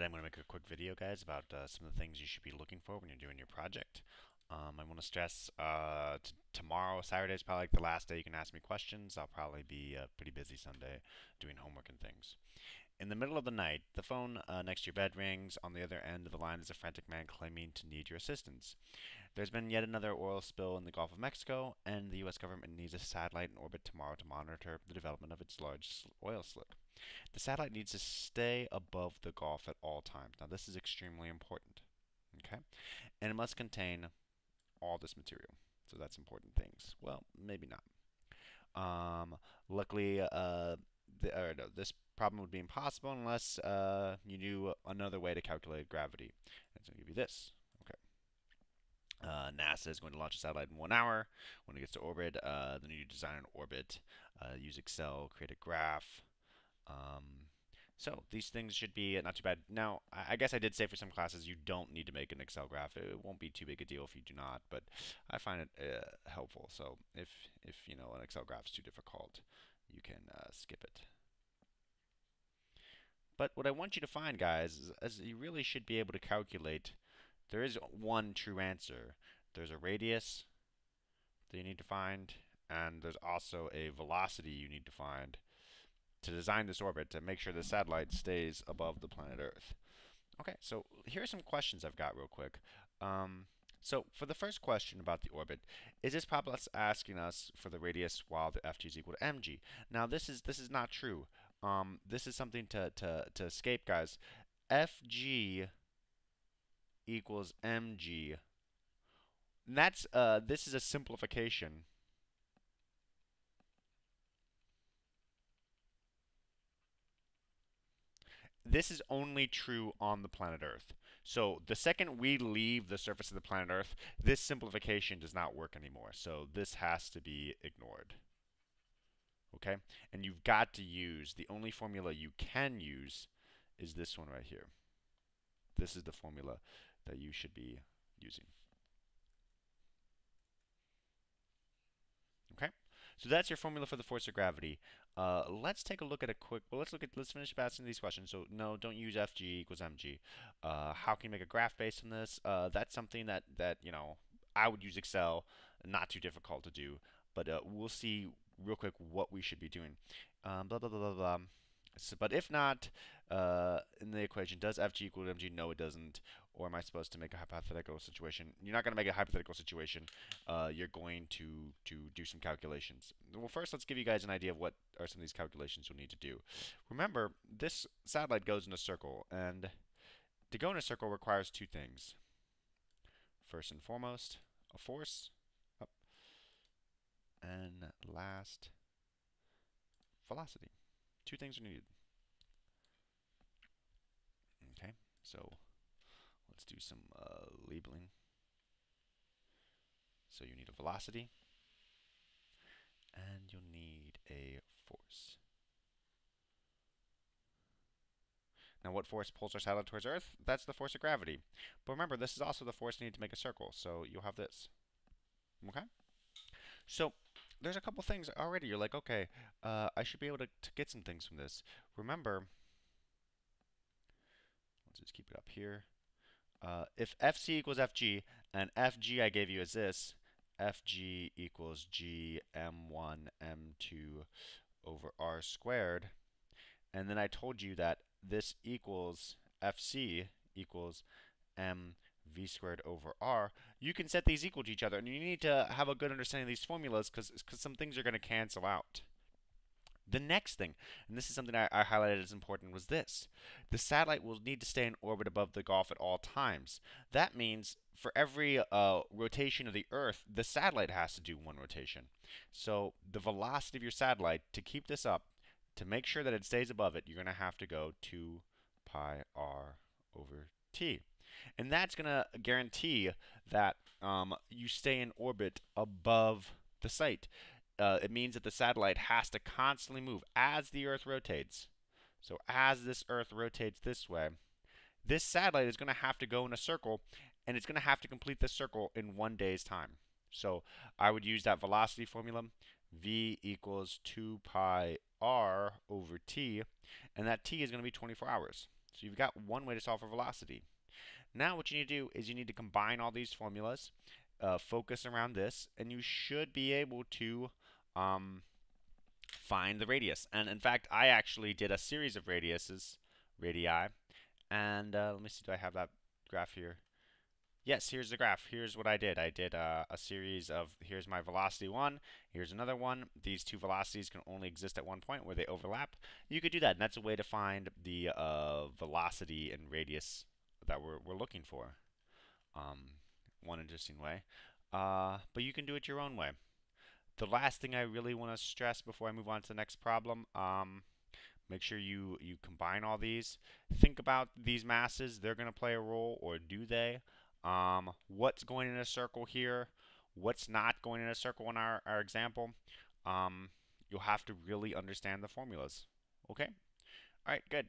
Today I'm going to make a quick video, guys, about some of the things you should be looking for when you're doing your project. I want to stress tomorrow, Saturday is probably like the last day you can ask me questions. I'll probably be pretty busy Sunday doing homework and things. In the middle of the night, the phone next to your bed rings. On the other end of the line is a frantic man claiming to need your assistance. There's been yet another oil spill in the Gulf of Mexico, and the U.S. government needs a satellite in orbit tomorrow to monitor the development of its large oil slick. The satellite needs to stay above the Gulf at all times. Now, this is extremely important, okay? And it must contain all this material. So that's important things. Well, maybe not. Luckily, no, this problem would be impossible unless you knew another way to calculate gravity. It's going to give you this. Okay. NASA is going to launch a satellite in 1 hour. When it gets to orbit, then you design an orbit, use Excel, create a graph. So these things should be not too bad. Now, I guess I did say for some classes you don't need to make an Excel graph. It won't be too big a deal if you do not, but I find it helpful. So if you know an Excel graph is too difficult, you can skip it. But what I want you to find, guys, is you really should be able to calculate. There is one true answer. There's a radius that you need to find, and there's also a velocity you need to find to design this orbit to make sure the satellite stays above the planet Earth. Okay, so here are some questions I've got real quick. So for the first question about the orbit, is this probably asking us for the radius while the FG is equal to mg? Now this is not true. This is something to escape, guys. FG equals mg. And that's this is a simplification. This is only true on the planet Earth. So the second we leave the surface of the planet Earth, this simplification does not work anymore. So this has to be ignored. Okay? And you've got to use, the only formula you can use is this one right here. This is the formula that you should be using. Okay? So that's your formula for the force of gravity. Let's take a look at a quick. Well, let's finish asking these questions. So no, don't use Fg equals mg. How can you make a graph based on this? That's something that I would use Excel. Not too difficult to do, but we'll see real quick what we should be doing. Blah blah blah blah blah. So, but if not, in the equation, does Fg equal to mg? No, it doesn't. Or am I supposed to make a hypothetical situation? You're not going to make a hypothetical situation. You're going to do some calculations. Well, first, let's give you guys an idea of what are some of these calculations you'll need to do. Remember, this satellite goes in a circle, and to go in a circle requires two things. First and foremost, a force, and last, velocity. Two things are needed. Okay, so let's do some labeling. So you need a velocity, and you'll need a force. Now, what force pulls our satellite towards Earth? That's the force of gravity. But remember, this is also the force needed to make a circle, so you'll have this. Okay? So there's a couple things already. You're like, okay, I should be able to get some things from this. Remember, let's just keep it up here. If Fc equals Fg, and Fg I gave you as this, Fg equals g m1 m2 over r squared, and then I told you that this equals Fc equals mv squared over r, you can set these equal to each other, and you need to have a good understanding of these formulas because some things are going to cancel out. The next thing, and this is something I highlighted as important, was this. The satellite will need to stay in orbit above the Gulf at all times. That means for every rotation of the Earth, the satellite has to do one rotation. So the velocity of your satellite, to keep this up, to make sure that it stays above it, you're going to have to go 2 pi r over t. And that's going to guarantee that you stay in orbit above the site. It means that the satellite has to constantly move as the Earth rotates. So as this Earth rotates this way, this satellite is going to have to go in a circle, and it's going to have to complete this circle in 1 day's time. So I would use that velocity formula. V equals 2 pi r over t, and that t is going to be 24 hours. So you've got one way to solve for velocity. Now what you need to do is you need to combine all these formulas, focus around this, and you should be able to find the radius. And in fact, I actually did a series of radii, and let me see, do I have that graph here? Yes, here's the graph. Here's what I did. I did a series of, here's my velocity one, here's another one. These two velocities can only exist at one point where they overlap. You could do that, and that's a way to find the velocity and radius that we're looking for. One interesting way. But you can do it your own way. The last thing I really want to stress before I move on to the next problem, make sure you combine all these. Think about these masses. They're going to play a role, or do they? What's going in a circle here? What's not going in a circle in our example? You'll have to really understand the formulas. Okay? All right, good.